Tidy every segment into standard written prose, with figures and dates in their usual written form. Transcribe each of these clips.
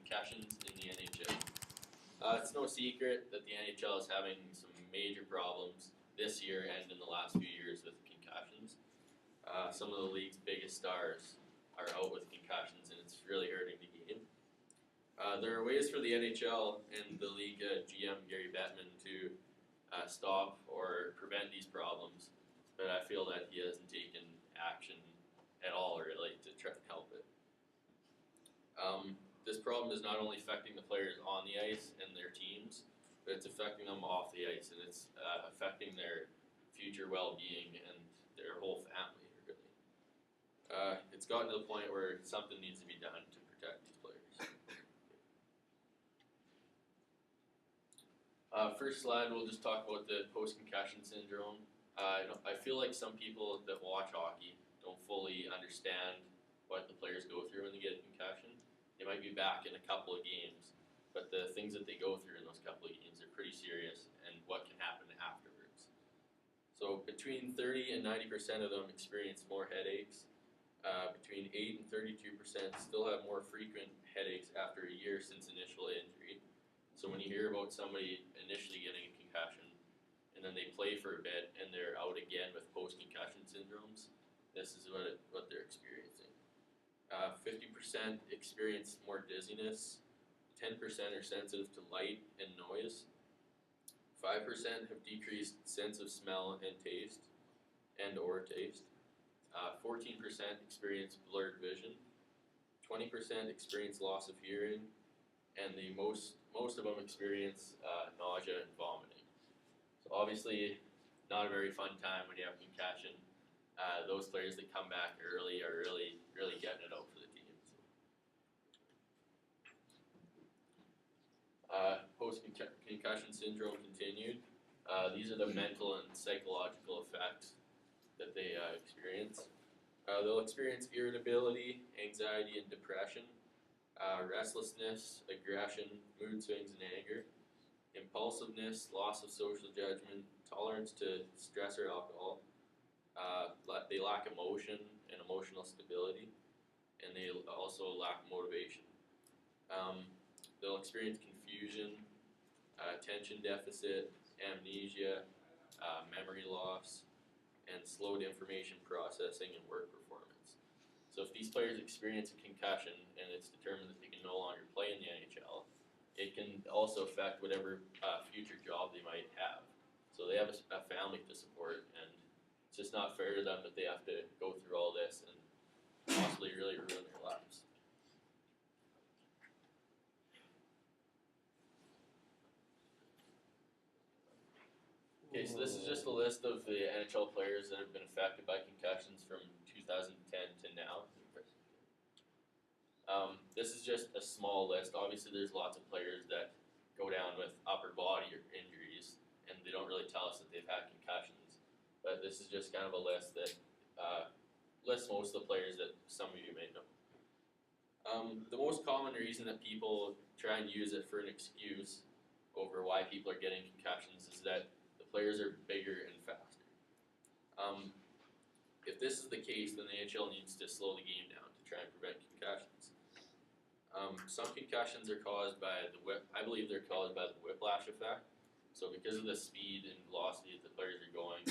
concussions in the NHL. It's no secret that the NHL is having some major problems this year and in the last few years with concussions. Some of the league's biggest stars are out with concussions, and it's really hurting the game. There are ways for the NHL and the league GM Gary Bettman to stop or prevent these problems, but I feel that he hasn't taken action at all really to try and help it. This problem is not only affecting the players on the ice and their teams, but it's affecting them off the ice, and it's affecting their future well-being and their whole family, really. It's gotten to the point where something needs to be done to protect these players. First slide, we'll just talk about the post-concussion syndrome. I feel like some people that watch hockey don't fully understand what the players go through when they get a concussion. They might be back in a couple of games, but the things that they go through in those couple of games are pretty serious, and what can happen afterwards. So between 30 and 90% of them experience more headaches. Between 8 and 32% still have more frequent headaches after a year since initial injury. So when you hear about somebody initially getting a concussion, and then they play for a bit, and they're out again with post-concussion syndromes, this is what they're experiencing. 50% experience more dizziness, 10% are sensitive to light and noise, 5% have decreased sense of smell and taste, or taste, 14% experience blurred vision, 20% experience loss of hearing, and the most of them experience nausea and vomiting. So obviously, not a very fun time when you have a concussion. Those players that come back early are really getting it out for the team. Post-concussion syndrome continued. These are the mental and psychological effects that they experience. They'll experience irritability, anxiety, and depression, restlessness, aggression, mood swings, and anger, impulsiveness, loss of social judgment, tolerance to stress or alcohol. They lack emotion and emotional stability, and they also lack motivation. They'll experience confusion, attention deficit, amnesia, memory loss, and slowed information processing and work performance. So if these players experience a concussion and it's determined that they can no longer play in the NHL, it can also affect whatever future job they might have. So they have a family to support, and it's just not fair to them that they have to go through all this and possibly really ruin their lives. Okay, so this is just a list of the NHL players that have been affected by concussions from 2010 to now. This is just a small list. Obviously, there's lots of players that go down with upper body injuries, and they don't really tell us that they've had concussions. But this is just kind of a list that lists most of the players that some of you may know. The most common reason that people try and use it for an excuse over why people are getting concussions is that the players are bigger and faster. If this is the case, then the NHL needs to slow the game down to try and prevent concussions. Some concussions are caused by I believe they're caused by the whiplash effect. So because of the speed and velocity that the players are going,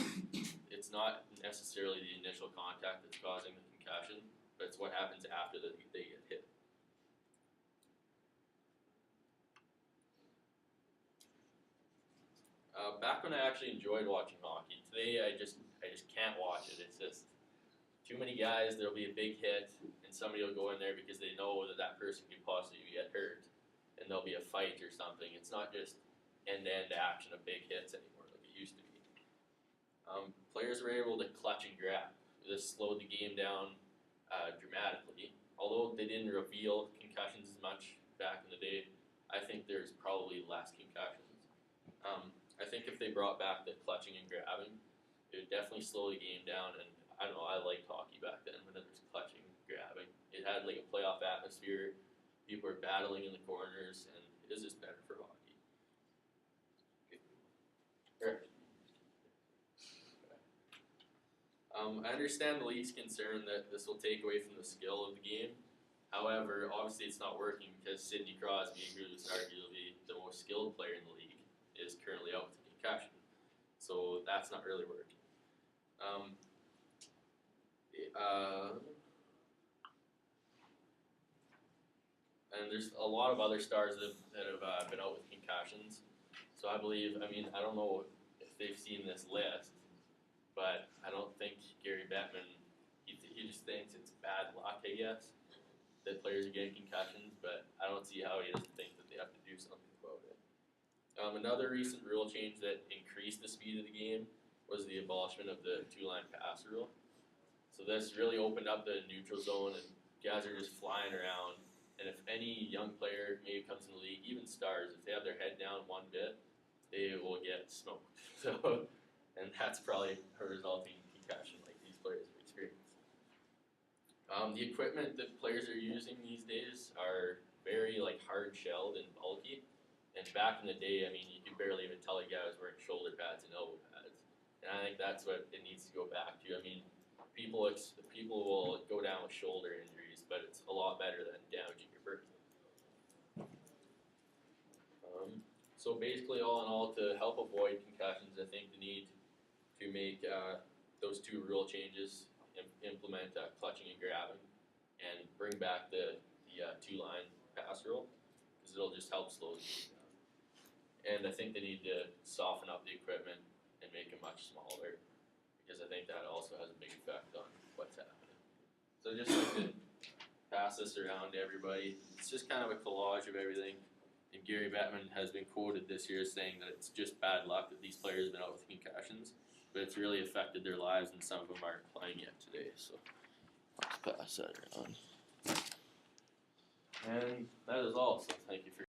it's not necessarily the initial contact that's causing the concussion, but it's what happens after they get hit. Back when I actually enjoyed watching hockey, today I just can't watch it. It's just too many guys. There'll be a big hit, and somebody will go in there because they know that person could possibly get hurt, and there'll be a fight or something. It's not just end-to-end action of big hits anymore like it used to be. Players were able to clutch and grab. This slowed the game down dramatically. Although they didn't reveal concussions as much back in the day, I think there's probably less concussions. I think if they brought back the clutching and grabbing, it would definitely slow the game down. And I don't know, I liked hockey back then when there was clutching and grabbing. It had like a playoff atmosphere. People were battling in the corners, and it was just better for hockey. Okay. I understand the league's concern that this will take away from the skill of the game, However, obviously it's not working because Sidney Crosby, who's arguably the most skilled player in the league, is currently out with a concussion. So that's not really working. And there's a lot of other stars that have been out with concussions. So I don't know if they've seen this list, but I don't think Gary Bettman, he just thinks it's bad luck, I guess, that players are getting concussions, but I don't see how he doesn't think that they have to do something about it. Another recent rule change that increased the speed of the game was the abolishment of the two-line pass rule. So this really opened up the neutral zone, and guys are just flying around. And if any young player maybe comes in the league, even stars, if they have their head down one bit, they will get smoked. So, and that's probably a resulting concussion like these players have experienced. The equipment that players are using these days are very hard-shelled and bulky. And back in the day, you could barely even tell a guy was wearing shoulder pads and elbow pads. And I think that's what it needs to go back to. People will go down with shoulder injuries, but it's a lot better than damaging your birthday. So basically, all in all, to help avoid concussions, I think the need to make those two rule changes, implement clutching and grabbing, and bring back the two-line pass rule, because it'll just help slow the game down. And I think they need to soften up the equipment and make it much smaller, because I think that also has a big effect on what's happening. So just like to pass this around to everybody. It's just kind of a collage of everything. And Gary Bettman has been quoted this year saying that it's just bad luck that these players have been out with concussions, but it's really affected their lives, and some of them aren't playing yet today. So I'll pass that around. And that is all. So thank you for